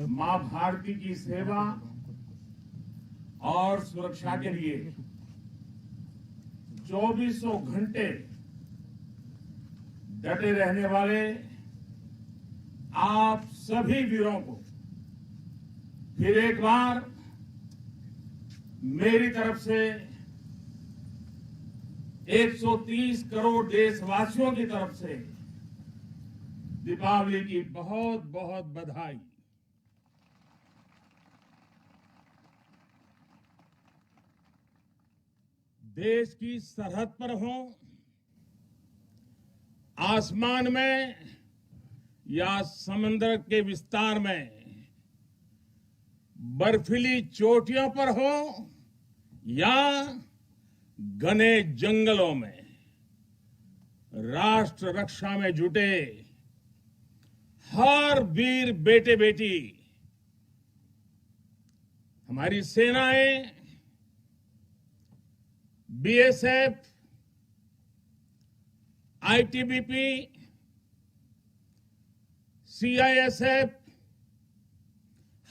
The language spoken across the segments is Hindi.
मां भारती की सेवा और सुरक्षा के लिए 2400 घंटे डटे रहने वाले आप सभी वीरों को फिर एक बार मेरी तरफ से 130 करोड़ देशवासियों की तरफ से दीपावली की बहुत बहुत बधाई। देश की सरहद पर हो, आसमान में या समंदर के विस्तार में, बर्फीली चोटियों पर हो या घने जंगलों में, राष्ट्र रक्षा में जुटे हर वीर बेटे बेटी, हमारी सेनाएं, बीएसएफ, आईटीबीपी, सीआईएसएफ,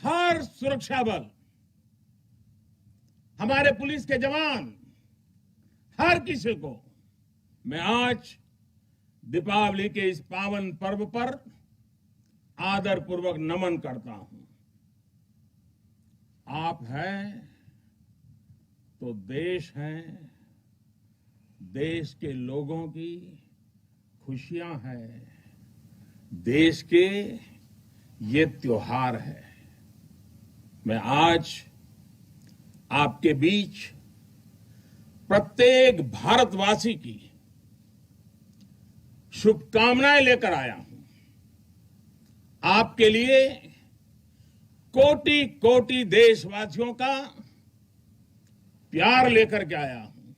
हर सुरक्षा बल, हमारे पुलिस के जवान, हर किसी को मैं आज दीपावली के इस पावन पर्व पर आदर पूर्वक नमन करता हूं। आप हैं तो देश है, देश के लोगों की खुशियां हैं, देश के ये त्योहार है। मैं आज आपके बीच प्रत्येक भारतवासी की शुभकामनाएं लेकर आया हूं। आपके लिए कोटि कोटि देशवासियों का प्यार लेकर के आया हूं।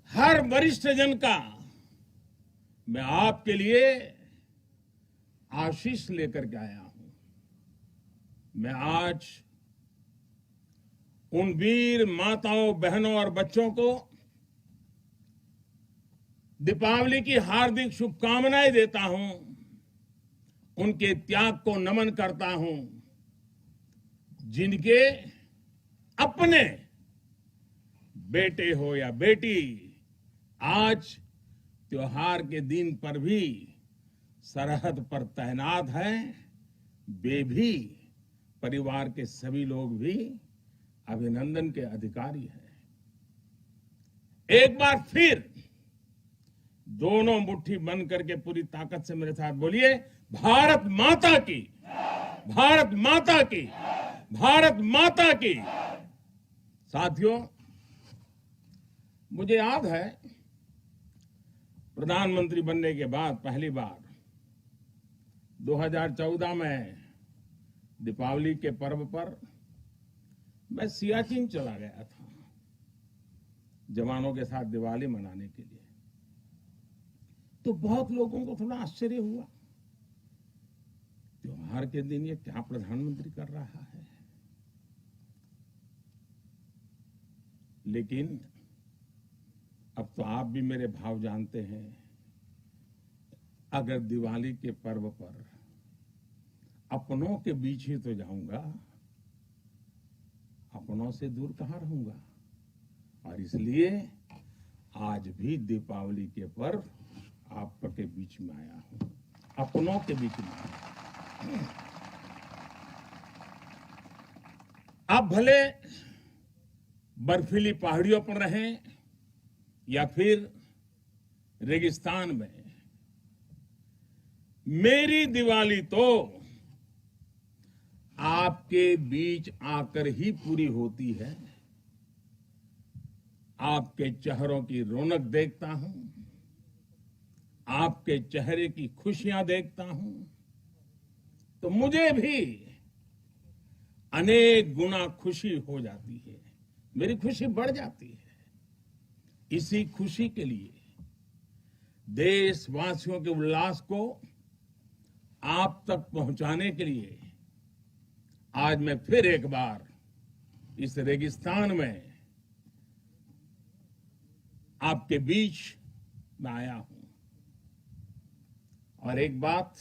हर वरिष्ठ जन का मैं आपके लिए आशीष लेकर के आया हूं। मैं आज उन वीर माताओं, बहनों और बच्चों को दीपावली की हार्दिक शुभकामनाएं देता हूं, उनके त्याग को नमन करता हूं, जिनके अपने बेटे हो या बेटी आज त्योहार के दिन पर भी सरहद पर तैनात हैं। वे भी, परिवार के सभी लोग भी अभिनंदन के अधिकारी हैं। एक बार फिर दोनों मुट्ठी बंद करके पूरी ताकत से मेरे साथ बोलिए, भारत माता की, भारत माता की, भारत माता की। साथियों, मुझे याद है प्रधानमंत्री बनने के बाद पहली बार 2014 में दीपावली के पर्व पर मैं सियाचिन चला गया था जवानों के साथ दिवाली मनाने के लिए। तो बहुत लोगों को थोड़ा आश्चर्य हुआ, त्योहार के दिन ये क्या प्रधानमंत्री कर रहा है। लेकिन अब तो आप भी मेरे भाव जानते हैं। अगर दिवाली के पर्व पर अपनों के बीच ही तो जाऊंगा, अपनों से दूर कहां रहूंगा। और इसलिए आज भी दीपावली के पर्व आपके बीच में आया हूं, अपनों के बीच में आया हूं। आप भले बर्फीली पहाड़ियों पर रहें या फिर रेगिस्तान में, मेरी दिवाली तो आपके बीच आकर ही पूरी होती है। आपके चेहरों की रौनक देखता हूं, आपके चेहरे की खुशियां देखता हूं, तो मुझे भी अनेक गुना खुशी हो जाती है, मेरी खुशी बढ़ जाती है। इसी खुशी के लिए, देशवासियों के उल्लास को आप तक पहुंचाने के लिए आज मैं फिर एक बार इस रेगिस्तान में आपके बीच में आया हूं। और एक बात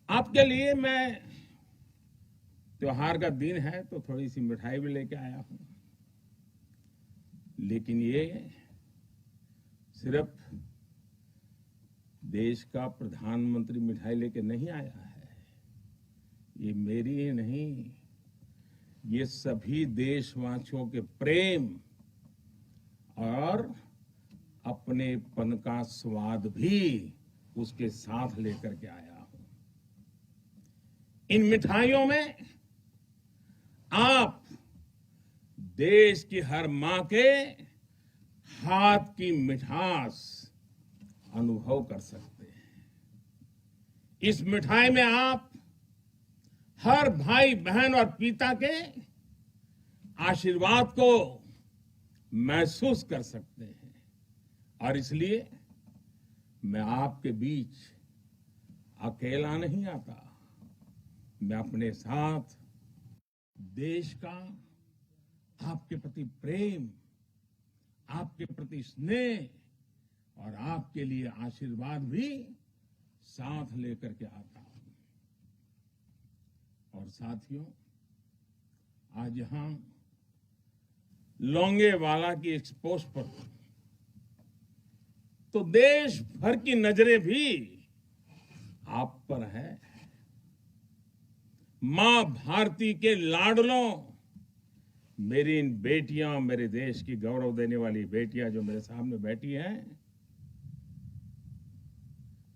आपके लिए मैं त्योहार का दिन है तो थोड़ी सी मिठाई भी लेके आया हूं, लेकिन ये सिर्फ देश का प्रधानमंत्री मिठाई लेके नहीं आया है। ये मेरी ही नहीं, ये सभी देशवासियों के प्रेम और अपनेपन का स्वाद भी उसके साथ लेकर के आया हूं। इन मिठाइयों में आप देश की हर मां के हाथ की मिठास अनुभव कर सकते हैं। इस मिठाई में आप हर भाई बहन और पिता के आशीर्वाद को महसूस कर सकते हैं, और इसलिए मैं आपके बीच अकेला नहीं आता। मैं अपने साथ देश का आपके प्रति प्रेम, आपके प्रति स्नेह और आपके लिए आशीर्वाद भी साथ लेकर के आता हूं। और साथियों, आज यहां लोंगेवाला की एक्सपोज पर तो देश भर की नजरें भी आप पर है। मां भारती के लाडलों, मेरी इन बेटियां, मेरे देश की गौरव देने वाली बेटियां जो मेरे सामने बैठी हैं,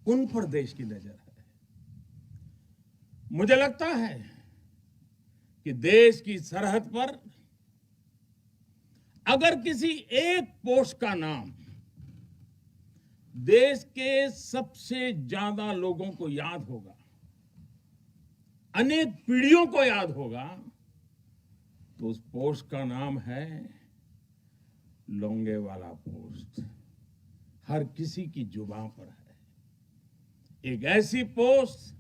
उन पर देश की नजर है। मुझे लगता है कि देश की सरहद पर अगर किसी एक पोस्ट का नाम देश के सबसे ज्यादा लोगों को याद होगा, अनेक पीढ़ियों को याद होगा, तो उस पोस्ट का नाम है लोंगेवाला पोस्ट। हर किसी की जुबान पर है। एक ऐसी पोस्ट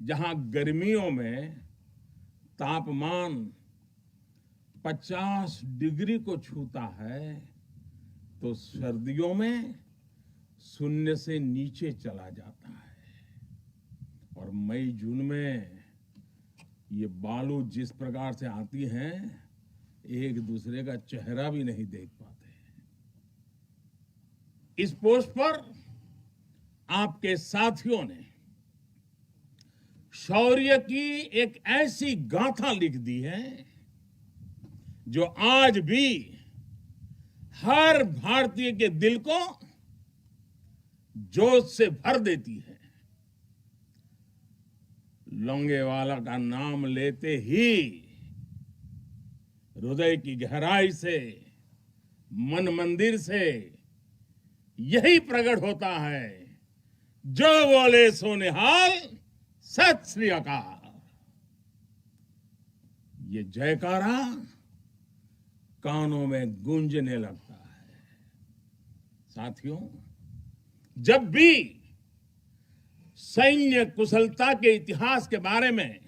जहां गर्मियों में तापमान 50 डिग्री को छूता है, तो सर्दियों में शून्य से नीचे चला जाता है। और मई जून में ये बालू जिस प्रकार से आती हैं, एक दूसरे का चेहरा भी नहीं देख पाते। इस पोस्ट पर आपके साथियों ने शौर्य की एक ऐसी गाथा लिख दी है जो आज भी हर भारतीय के दिल को जोश से भर देती है। लोंगेवाला का नाम लेते ही हृदय की गहराई से, मन मंदिर से यही प्रकट होता है, जो बोले सो निहाल, सत श्री अकाल। ये जयकारा कानों में गूंजने लगता है। साथियों, जब भी सैन्य कुशलता के इतिहास के बारे में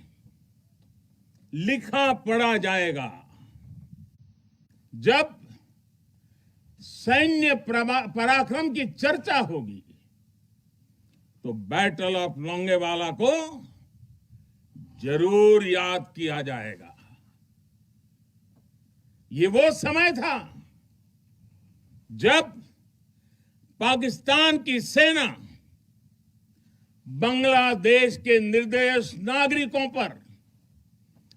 लिखा पढ़ा जाएगा, जब सैन्य पराक्रम की चर्चा होगी, तो बैटल ऑफ लोंगेवाला को जरूर याद किया जाएगा। ये वो समय था जब पाकिस्तान की सेना बांग्लादेश के निर्दोष नागरिकों पर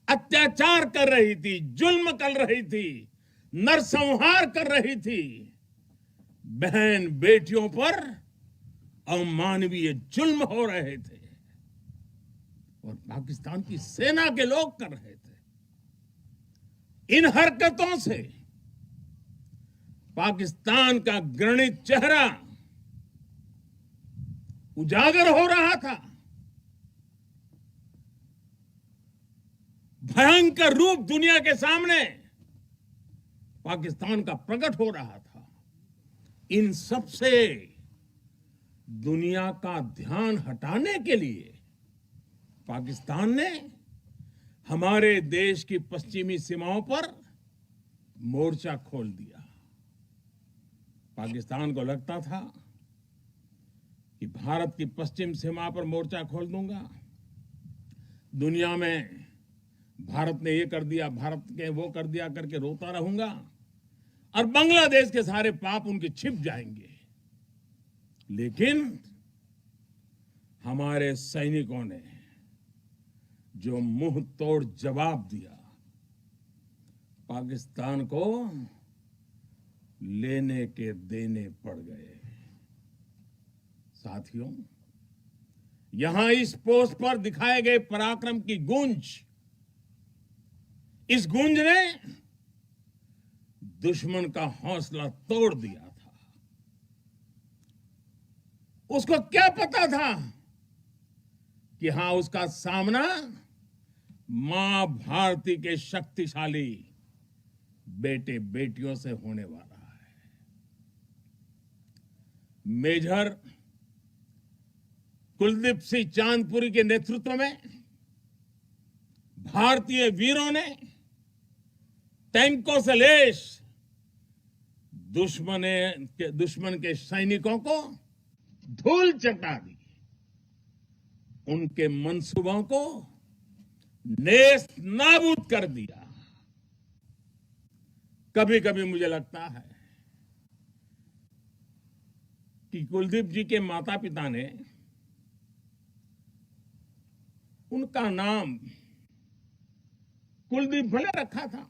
अत्याचार कर रही थी, जुल्म कर रही थी, नरसंहार कर रही थी। बहन बेटियों पर अमानवीय जुल्म हो रहे थे और पाकिस्तान की सेना के लोग कर रहे थे। इन हरकतों से पाकिस्तान का घृणित चेहरा उजागर हो रहा था, भयंकर रूप दुनिया के सामने पाकिस्तान का प्रकट हो रहा था। इन सब से दुनिया का ध्यान हटाने के लिए पाकिस्तान ने हमारे देश की पश्चिमी सीमाओं पर मोर्चा खोल दिया। पाकिस्तान को लगता था कि भारत की पश्चिम सीमा पर मोर्चा खोल दूंगा दुनिया में भारत ने ये कर दिया, भारत के वो कर दिया करके रोता रहूंगा और बांग्लादेश के सारे पाप उनके छिप जाएंगे। लेकिन हमारे सैनिकों ने जो मुंह तोड़ जवाब दिया, पाकिस्तान को लेने के देने पड़ गए। साथियों, यहां इस पोस्ट पर दिखाए गए पराक्रम की गूंज, इस गूंज ने दुश्मन का हौसला तोड़ दिया था। उसको क्या पता था कि हां, उसका सामना मां भारती के शक्तिशाली बेटे बेटियों से होने वाला है। मेजर कुलदीप सिंह चांदपुरी के नेतृत्व में भारतीय वीरों ने टैंकों से लैस दुश्मन के सैनिकों को धूल चटा दी, उनके मंसूबों को नेस्त नाबूद कर दिया। कभी कभी मुझे लगता है कि कुलदीप जी के माता पिता ने उनका नाम कुलदीप भले रखा था,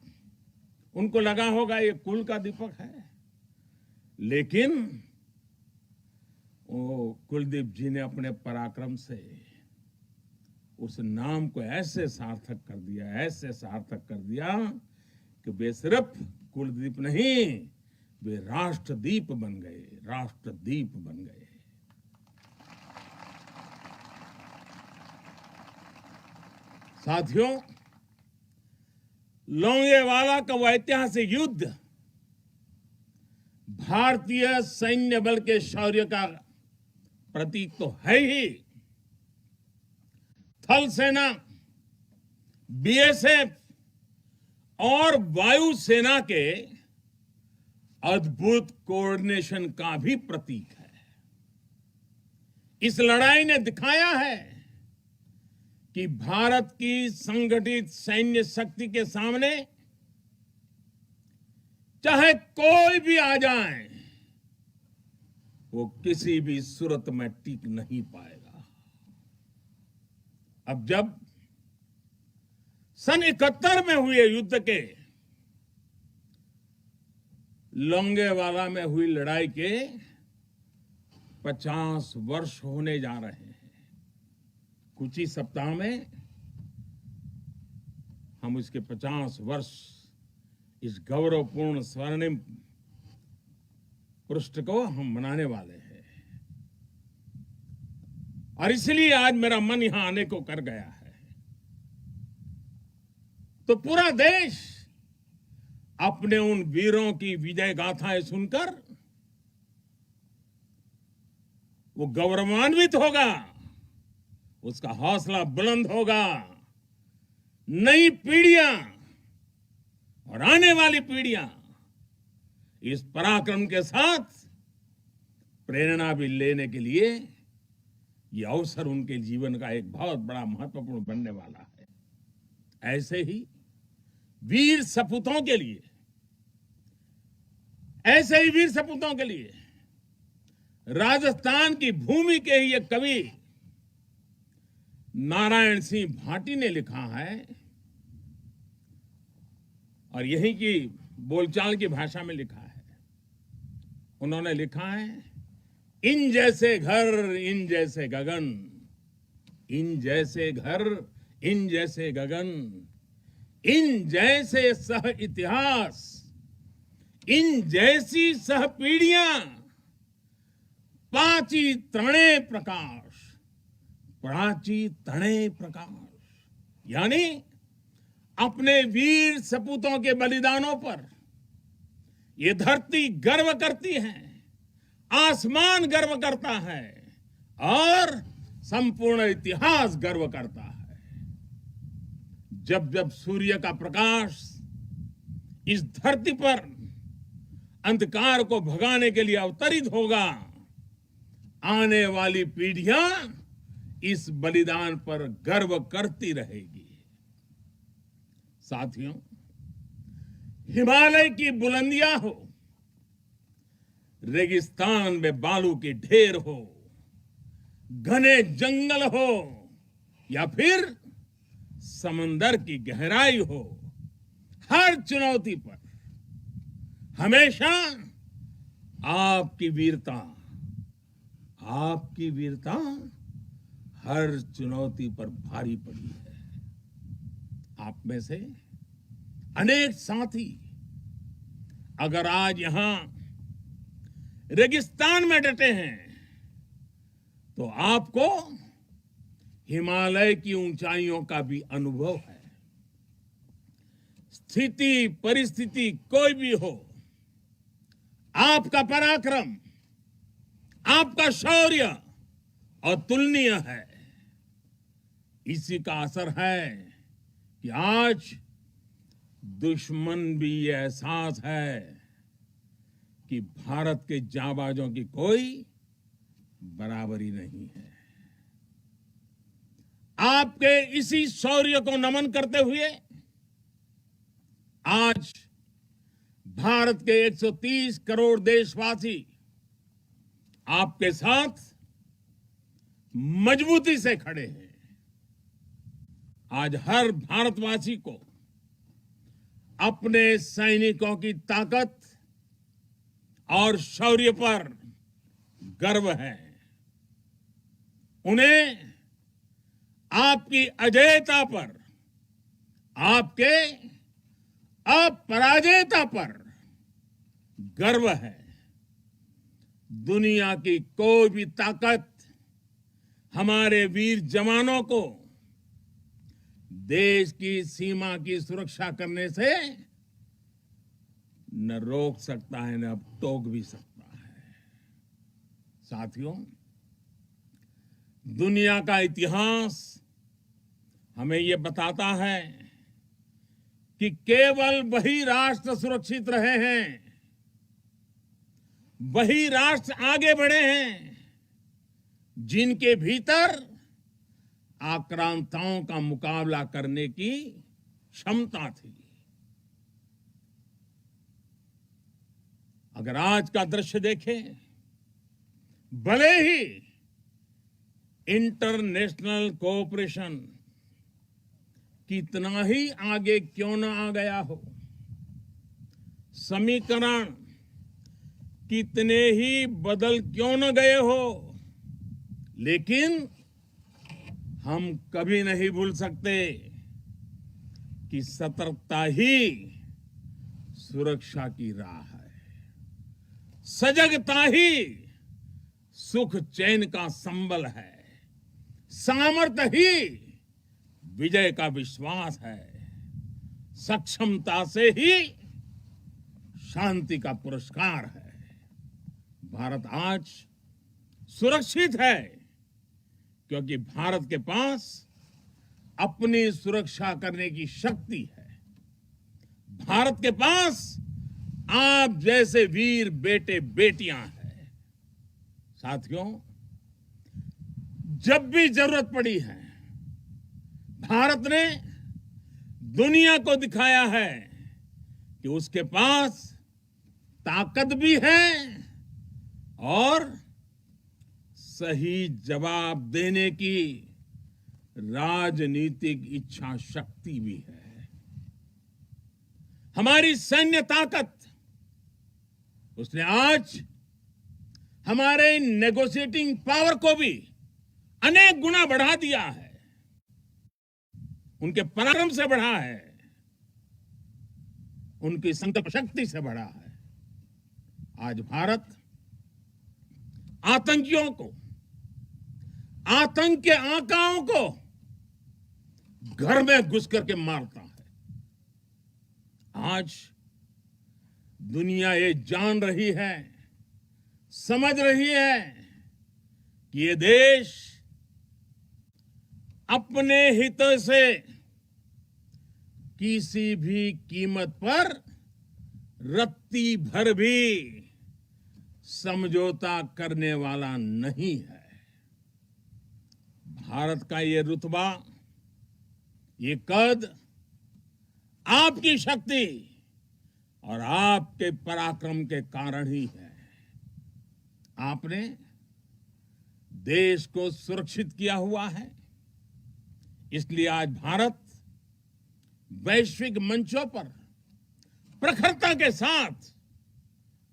उनको लगा होगा ये कुल का दीपक है, लेकिन वो कुलदीप जी ने अपने पराक्रम से उस नाम को ऐसे सार्थक कर दिया, ऐसे सार्थक कर दिया कि वे सिर्फ कुलदीप नहीं, वे राष्ट्रदीप बन गए, राष्ट्रदीप बन गए। साथियों, लोंगेवाला का वो ऐतिहासिक युद्ध भारतीय सैन्य बल के शौर्य का प्रतीक तो है ही। थल सेना, बीएसएफ और वायुसेना के अद्भुत कोऑर्डिनेशन का भी प्रतीक है। इस लड़ाई ने दिखाया है कि भारत की संगठित सैन्य शक्ति के सामने चाहे कोई भी आ जाए, वो किसी भी सूरत में टिक नहीं पाएगा। अब जब सन 71 में हुए युद्ध के लोंगेवाला में हुई लड़ाई के 50 वर्ष होने जा रहे हैं। कुछ ही सप्ताह में हम इसके 50 वर्ष, इस गौरवपूर्ण स्वर्णिम पृष्ठ को हम मनाने वाले हैं। और इसलिए आज मेरा मन यहां आने को कर गया है। तो पूरा देश अपने उन वीरों की विजय गाथाएं सुनकर वो गौरवान्वित होगा, उसका हौसला बुलंद होगा। नई पीढ़ियां और आने वाली पीढ़ियां इस पराक्रम के साथ प्रेरणा भी लेने के लिए ये अवसर उनके जीवन का एक बहुत बड़ा महत्वपूर्ण बनने वाला है। ऐसे ही वीर सपूतों के लिए, ऐसे ही वीर सपूतों के लिए राजस्थान की भूमि के ही एक कवि नारायण सिंह भाटी ने लिखा है, और यही की बोलचाल की भाषा में लिखा है। उन्होंने लिखा है, इन जैसे घर इन जैसे गगन, इन जैसे घर इन जैसे गगन, इन जैसे सह इतिहास, इन जैसी सह पीढ़ियां, पाची तृणे प्रकाश, प्राची तणे प्रकाश। यानी अपने वीर सपूतों के बलिदानों पर ये धरती गर्व करती है, आसमान गर्व करता है और संपूर्ण इतिहास गर्व करता है। जब जब सूर्य का प्रकाश इस धरती पर अंधकार को भगाने के लिए अवतरित होगा, आने वाली पीढ़ियां इस बलिदान पर गर्व करती रहेगी। साथियों, हिमालय की बुलंदियां हो, रेगिस्तान में बालू के ढेर हो, घने जंगल हो या फिर समंदर की गहराई हो, हर चुनौती पर हमेशा आपकी वीरता हर चुनौती पर भारी पड़ी है। आप में से अनेक साथी अगर आज यहां रेगिस्तान में डटे हैं तो आपको हिमालय की ऊंचाइयों का भी अनुभव है। स्थिति परिस्थिति कोई भी हो, आपका पराक्रम, आपका शौर्य अतुलनीय है। इसी का असर है कि आज दुश्मन भी ये एहसास है कि भारत के जांबाजों की कोई बराबरी नहीं है। आपके इसी शौर्य को नमन करते हुए आज भारत के 130 करोड़ देशवासी आपके साथ मजबूती से खड़े हैं। आज हर भारतवासी को अपने सैनिकों की ताकत और शौर्य पर गर्व है। उन्हें आपकी अजेयता पर, आपके अपराजेयता पर गर्व है। दुनिया की कोई भी ताकत हमारे वीर जवानों को देश की सीमा की सुरक्षा करने से न रोक सकता है, न टोक भी सकता है। साथियों, दुनिया का इतिहास हमें यह बताता है कि केवल वही राष्ट्र सुरक्षित रहे हैं, वही राष्ट्र आगे बढ़े हैं जिनके भीतर आक्रांताओं का मुकाबला करने की क्षमता थी। अगर आज का दृश्य देखें, भले ही इंटरनेशनल कोऑपरेशन कितना ही आगे क्यों न आ गया हो, समीकरण कितने ही बदल क्यों न गए हो, लेकिन हम कभी नहीं भूल सकते कि सतर्कता ही सुरक्षा की राह है। सजगता ही सुख चैन का संबल है। सामर्थ्य ही विजय का विश्वास है। सक्षमता से ही शांति का पुरस्कार है। भारत आज सुरक्षित है क्योंकि भारत के पास अपनी सुरक्षा करने की शक्ति है। भारत के पास आप जैसे वीर बेटे बेटियां हैं। साथियों, जब भी जरूरत पड़ी है, भारत ने दुनिया को दिखाया है कि उसके पास ताकत भी है और सही जवाब देने की राजनीतिक इच्छा शक्ति भी है। हमारी सैन्य ताकत, उसने आज हमारे नेगोशिएटिंग पावर को भी अनेक गुना बढ़ा दिया है। उनके पराक्रम से बढ़ा है, उनकी संकल्प शक्ति से बढ़ा है। आज भारत आतंकियों को, आतंक के आकाओं को घर में घुस करके मारता है। आज दुनिया ये जान रही है, समझ रही है कि ये देश अपने हितों से किसी भी कीमत पर रत्ती भर भी समझौता करने वाला नहीं है। भारत का ये रुतबा, ये कद आपकी शक्ति और आपके पराक्रम के कारण ही है। आपने देश को सुरक्षित किया हुआ है, इसलिए आज भारत वैश्विक मंचों पर प्रखरता के साथ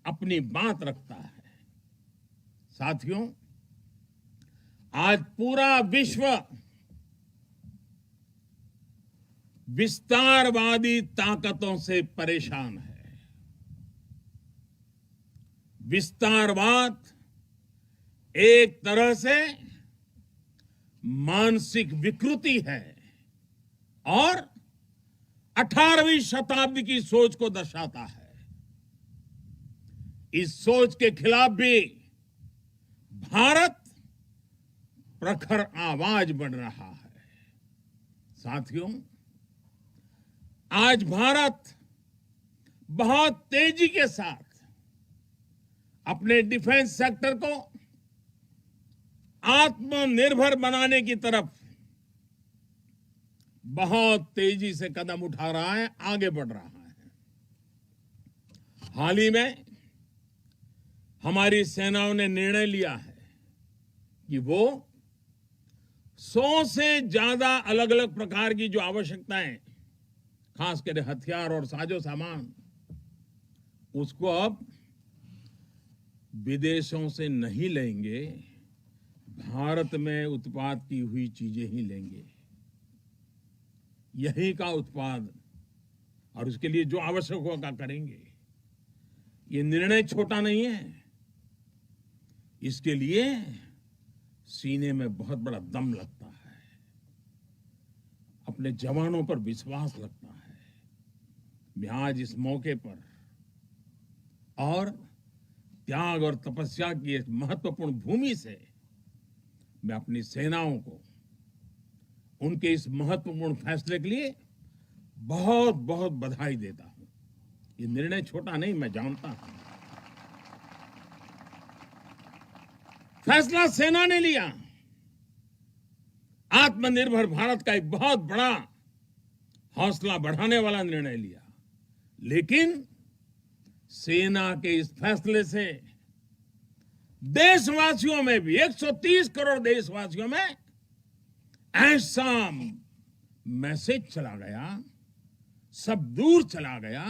अपनी बात रखता है। साथियों, आज पूरा विश्व विस्तारवादी ताकतों से परेशान है। विस्तारवाद एक तरह से मानसिक विकृति है और 18वीं शताब्दी की सोच को दर्शाता है। इस सोच के खिलाफ भी भारत प्रखर आवाज बन रहा है। साथियों, आज भारत बहुत तेजी के साथ अपने डिफेंस सेक्टर को आत्मनिर्भर बनाने की तरफ बहुत तेजी से कदम उठा रहा है, आगे बढ़ रहा है। हाल ही में हमारी सेनाओं ने निर्णय लिया है कि वो 100 से ज्यादा अलग अलग प्रकार की जो आवश्यकताएं, खासकर हथियार और साजो सामान, उसको अब विदेशों से नहीं लेंगे, भारत में उत्पाद की हुई चीजें ही लेंगे। यही का उत्पाद और उसके लिए जो आवश्यक होगा करेंगे। ये निर्णय छोटा नहीं है, इसके लिए सीने में बहुत बड़ा दम लगता है, अपने जवानों पर विश्वास लगता है। मैं आज इस मौके पर और त्याग और तपस्या की एक महत्वपूर्ण भूमि से मैं अपनी सेनाओं को उनके इस महत्वपूर्ण फैसले के लिए बहुत बहुत बधाई देता हूं। ये निर्णय छोटा नहीं, मैं जानता हूं। फैसला सेना ने लिया, आत्मनिर्भर भारत का एक बहुत बड़ा हौसला बढ़ाने वाला निर्णय लिया, लेकिन सेना के इस फैसले से देशवासियों में भी, 130 करोड़ देशवासियों में ऐसा मैसेज चला गया, सब दूर चला गया।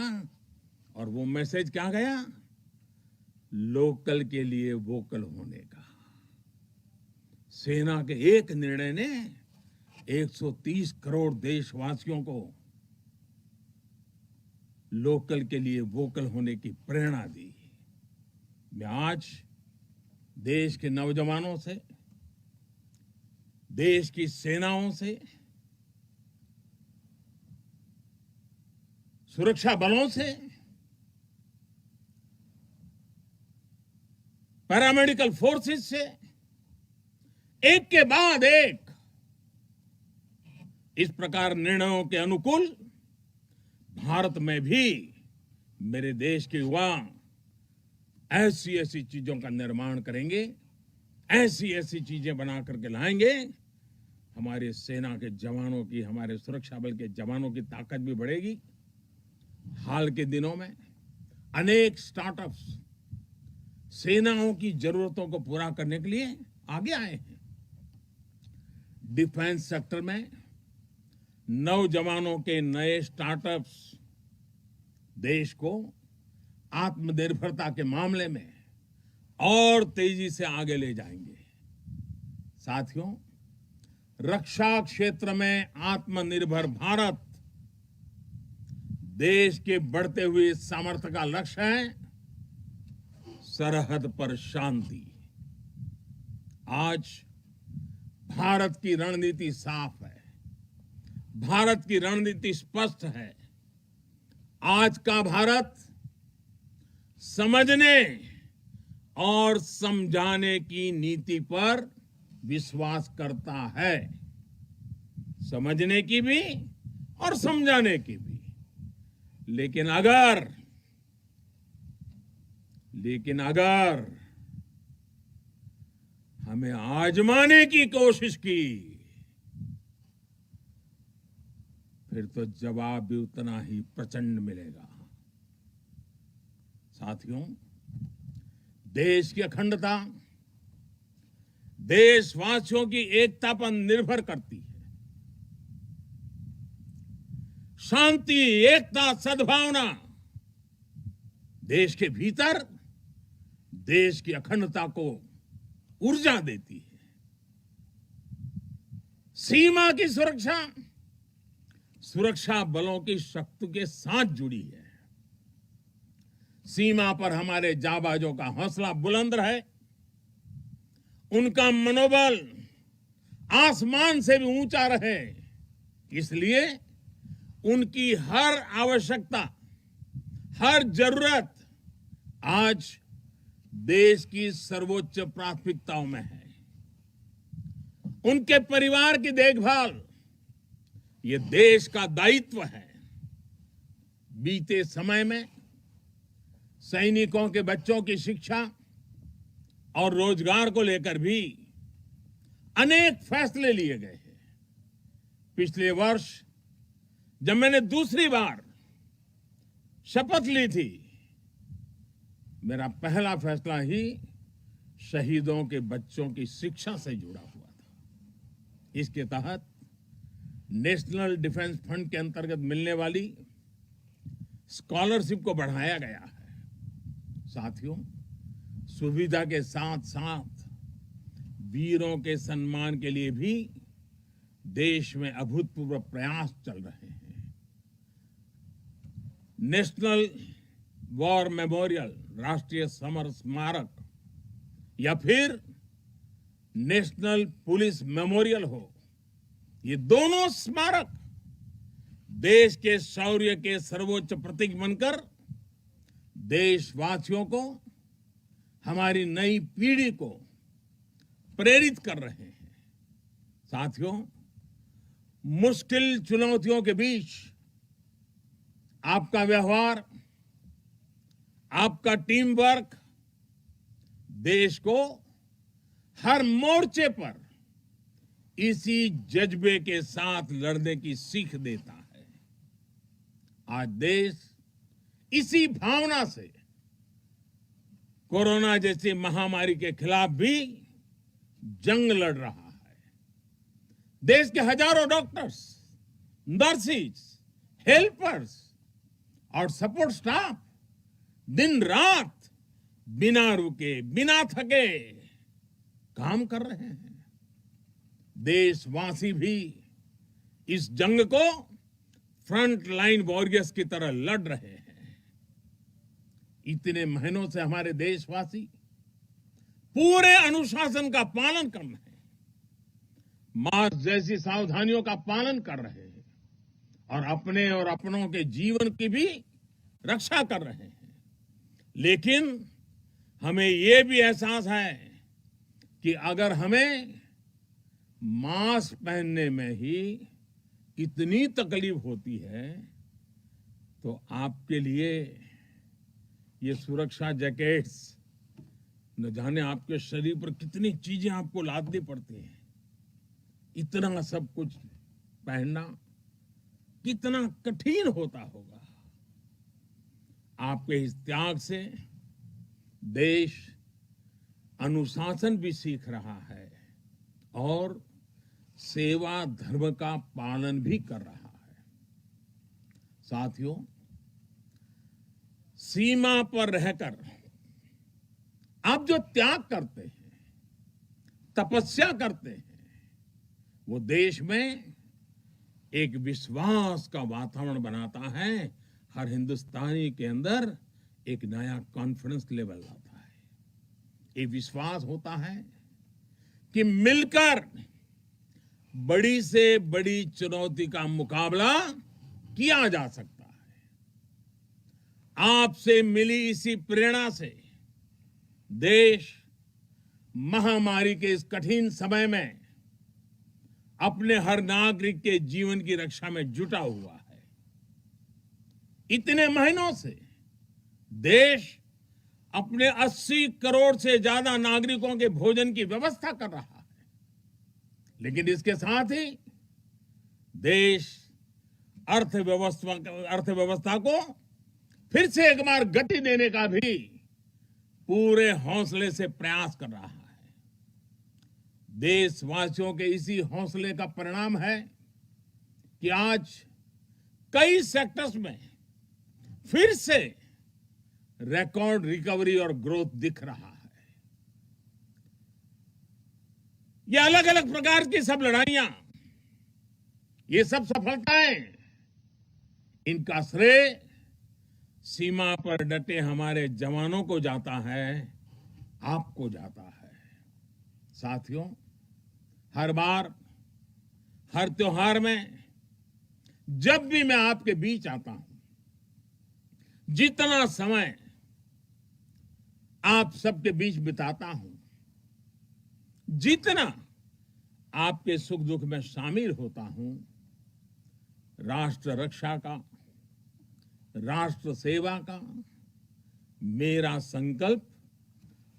और वो मैसेज क्या गया? लोकल के लिए वोकल होने का। सेना के एक निर्णय ने 130 करोड़ देशवासियों को लोकल के लिए वोकल होने की प्रेरणा दी। मैं आज देश के नौजवानों से, देश की सेनाओं से, सुरक्षा बलों से, पैरामेडिकल फोर्सेस से एक के बाद एक इस प्रकार निर्णयों के अनुकूल भारत में भी मेरे देश के युवा ऐसी ऐसी चीजों का निर्माण करेंगे, ऐसी ऐसी चीजें बना करके लाएंगे। हमारे सेना के जवानों की, हमारे सुरक्षा बल के जवानों की ताकत भी बढ़ेगी। हाल के दिनों में अनेक स्टार्टअप्स सेनाओं की जरूरतों को पूरा करने के लिए आगे आए हैं। डिफेंस सेक्टर में नौजवानों के नए स्टार्टअप्स देश को आत्मनिर्भरता के मामले में और तेजी से आगे ले जाएंगे। साथियों, रक्षा क्षेत्र में आत्मनिर्भर भारत देश के बढ़ते हुए सामर्थ्य का लक्ष्य है। सरहद पर शांति। आज भारत की रणनीति साफ है, भारत की रणनीति स्पष्ट है। आज का भारत समझने और समझाने की नीति पर विश्वास करता है, समझने की भी और समझाने की भी। लेकिन अगर हमें आजमाने की कोशिश की फिर तो जवाब भी उतना ही प्रचंड मिलेगा। साथियों, देश की अखंडता देशवासियों की एकता पर निर्भर करती है। शांति, एकता, सद्भावना देश के भीतर देश की अखंडता को ऊर्जा देती है। सीमा की सुरक्षा सुरक्षा बलों की शक्ति के साथ जुड़ी है। सीमा पर हमारे जाबाजों का हौसला बुलंद रहे, उनका मनोबल आसमान से भी ऊंचा रहे, इसलिए उनकी हर आवश्यकता, हर जरूरत आज देश की सर्वोच्च प्राथमिकताओं में है। उनके परिवार की देखभाल ये देश का दायित्व है। बीते समय में सैनिकों के बच्चों की शिक्षा और रोजगार को लेकर भी अनेक फैसले लिए गए हैं। पिछले वर्ष जब मैंने दूसरी बार शपथ ली थी, मेरा पहला फैसला ही शहीदों के बच्चों की शिक्षा से जुड़ा हुआ था। इसके तहत नेशनल डिफेंस फंड के अंतर्गत मिलने वाली स्कॉलरशिप को बढ़ाया गया है। साथियों, सुविधा के साथ साथ वीरों के सम्मान के लिए भी देश में अभूतपूर्व प्रयास चल रहे हैं। नेशनल वॉर मेमोरियल, राष्ट्रीय समर स्मारक, या फिर नेशनल पुलिस मेमोरियल हो, ये दोनों स्मारक देश के शौर्य के सर्वोच्च प्रतीक बनकर देशवासियों को, हमारी नई पीढ़ी को प्रेरित कर रहे हैं। साथियों, मुश्किल चुनौतियों के बीच आपका व्यवहार, आपका टीम वर्क देश को हर मोर्चे पर इसी जज्बे के साथ लड़ने की सीख देता है। आज देश इसी भावना से कोरोना जैसी महामारी के खिलाफ भी जंग लड़ रहा है। देश के हजारों डॉक्टर्स, नर्सिस, हेल्पर्स और सपोर्ट स्टाफ दिन रात बिना रुके, बिना थके काम कर रहे हैं। देशवासी भी इस जंग को फ्रंट लाइन वॉरियर्स की तरह लड़ रहे हैं। इतने महीनों से हमारे देशवासी पूरे अनुशासन का पालन कर रहे हैं, मास्क जैसी सावधानियों का पालन कर रहे हैं और अपने और अपनों के जीवन की भी रक्षा कर रहे हैं। लेकिन हमें यह भी एहसास है कि अगर हमें मास्क पहनने में ही इतनी तकलीफ होती है, तो आपके लिए ये सुरक्षा जैकेट्स न जाने आपके शरीर पर कितनी चीजें आपको लादनी पड़ती हैं। इतना सब कुछ पहनना कितना कठिन होता होगा। आपके इस त्याग से देश अनुशासन भी सीख रहा है और सेवा धर्म का पालन भी कर रहा है। साथियों, सीमा पर रहकर आप जो त्याग करते हैं, तपस्या करते हैं, वो देश में एक विश्वास का वातावरण बनाता है। हर हिंदुस्तानी के अंदर एक नया कॉन्फिडेंस लेवल आता है। ये विश्वास होता है कि मिलकर बड़ी से बड़ी चुनौती का मुकाबला किया जा सकता है। आपसे मिली इसी प्रेरणा से देश महामारी के इस कठिन समय में अपने हर नागरिक के जीवन की रक्षा में जुटा हुआ है। इतने महीनों से देश अपने 80 करोड़ से ज्यादा नागरिकों के भोजन की व्यवस्था कर रहा है, लेकिन इसके साथ ही देश अर्थव्यवस्था को फिर से एक बार गति देने का भी पूरे हौसले से प्रयास कर रहा है। देशवासियों के इसी हौसले का परिणाम है कि आज कई सेक्टर्स में फिर से रिकॉर्ड रिकवरी और ग्रोथ दिख रहा है। ये अलग अलग प्रकार की सब लड़ाइयां, ये सब सफलताएं, इनका श्रेय सीमा पर डटे हमारे जवानों को जाता है, आपको जाता है। साथियों, हर बार, हर त्योहार में जब भी मैं आपके बीच आता हूं, जितना समय आप सबके बीच बिताता हूं, जितना आपके सुख दुख में शामिल होता हूं, राष्ट्र रक्षा का, राष्ट्र सेवा का मेरा संकल्प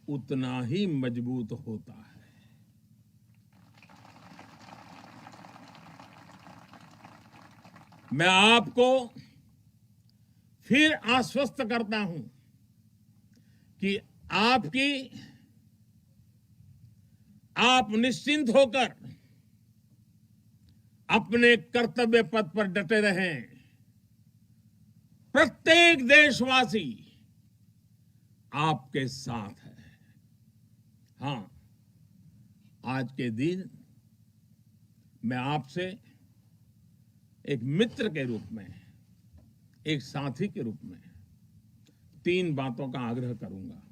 उतना ही मजबूत होता है। मैं आपको फिर आश्वस्त करता हूं कि आप निश्चिंत होकर अपने कर्तव्य पथ पर डटे रहें। प्रत्येक देशवासी आपके साथ है। हां, आज के दिन मैं आपसे एक मित्र के रूप में, एक साथी के रूप में 3 बातों का आग्रह करूंगा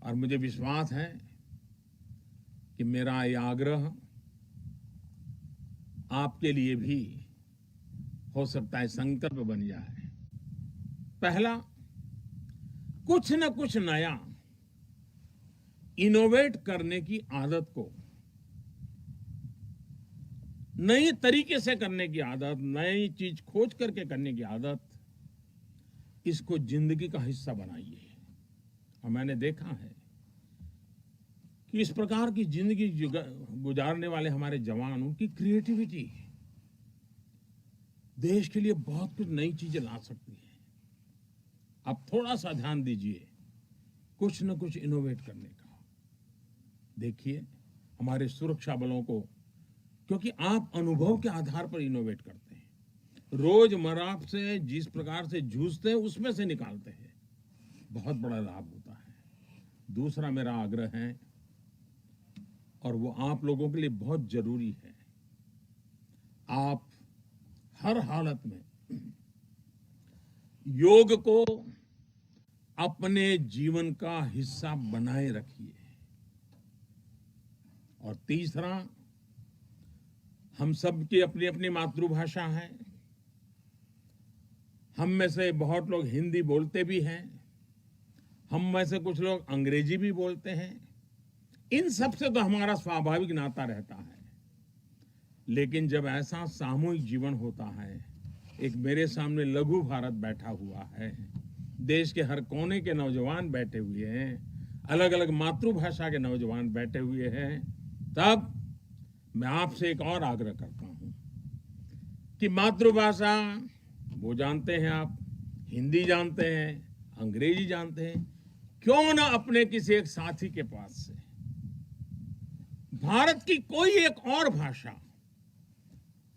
और मुझे विश्वास है कि मेरा यह आग्रह आपके लिए भी हो सकता है संकल्प बन जाए। पहला, कुछ न कुछ नया इनोवेट करने की आदत को, नई तरीके से करने की आदत, नई चीज खोज करके करने की आदत, इसको जिंदगी का हिस्सा बनाइए। और मैंने देखा है कि इस प्रकार की जिंदगी गुजारने वाले हमारे जवान, उनकी क्रिएटिविटी देश के लिए बहुत कुछ नई चीजें ला सकती है। आप थोड़ा सा ध्यान दीजिए कुछ न कुछ इनोवेट करने का। देखिए हमारे सुरक्षा बलों को, क्योंकि आप अनुभव के आधार पर इनोवेट करते हैं, रोजमर्रा से जिस प्रकार से जूझते हैं उसमें से निकालते हैं, बहुत बड़ा लाभ होता है। दूसरा मेरा आग्रह है, और वो आप लोगों के लिए बहुत जरूरी है, आप हर हालत में योग को अपने जीवन का हिस्सा बनाए रखिए। और तीसरा, हम सब की अपनी अपनी मातृभाषा है। हम में से बहुत लोग हिंदी बोलते भी हैं, हम में से कुछ लोग अंग्रेजी भी बोलते हैं। इन सब से तो हमारा स्वाभाविक नाता रहता है। लेकिन जब ऐसा सामूहिक जीवन होता है, एक मेरे सामने लघु भारत बैठा हुआ है, देश के हर कोने के नौजवान बैठे हुए हैं, अलग अलग मातृभाषा के नौजवान बैठे हुए हैं, तब मैं आपसे एक और आग्रह करता हूं कि मातृभाषा वो जानते हैं आप, हिंदी जानते हैं, अंग्रेजी जानते हैं, क्यों ना अपने किसी एक साथी के पास से भारत की कोई एक और भाषा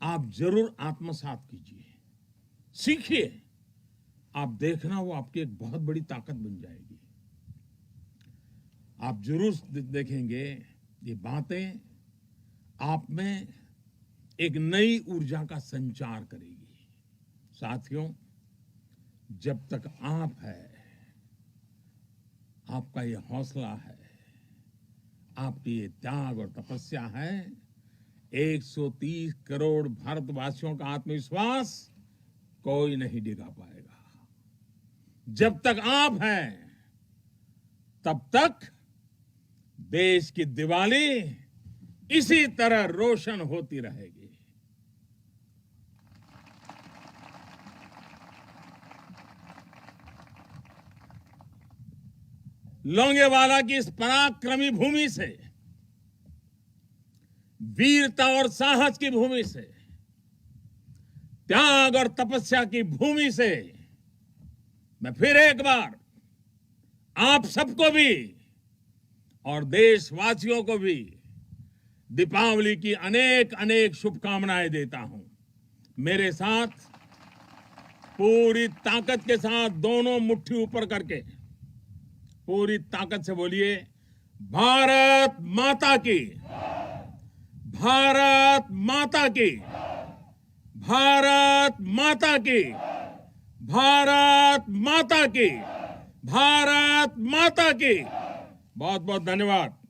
आप जरूर आत्मसात कीजिए, सीखिए। आप देखना वो आपकी एक बहुत बड़ी ताकत बन जाएगी। आप जरूर देखेंगे ये बातें आप में एक नई ऊर्जा का संचार करेगी। साथियों, जब तक आप है, आपका ये हौसला है, आपकी ये त्याग और तपस्या है, 130 करोड़ भारतवासियों का आत्मविश्वास कोई नहीं डिगा पाएगा। जब तक आप हैं, तब तक देश की दिवाली इसी तरह रोशन होती रहेगी। लोंगेवाला की इस पराक्रमी भूमि से, वीरता और साहस की भूमि से त्याग और तपस्या की भूमि से मैं फिर एक बार आप सबको भी और देशवासियों को भी दीपावली की अनेक अनेक शुभकामनाएं देता हूं। मेरे साथ पूरी ताकत के साथ दोनों मुट्ठी ऊपर करके पूरी ताकत से बोलिए, भारत माता की, भारत माता की, भारत माता की, भारत माता की, भारत माता की। बहुत बहुत धन्यवाद।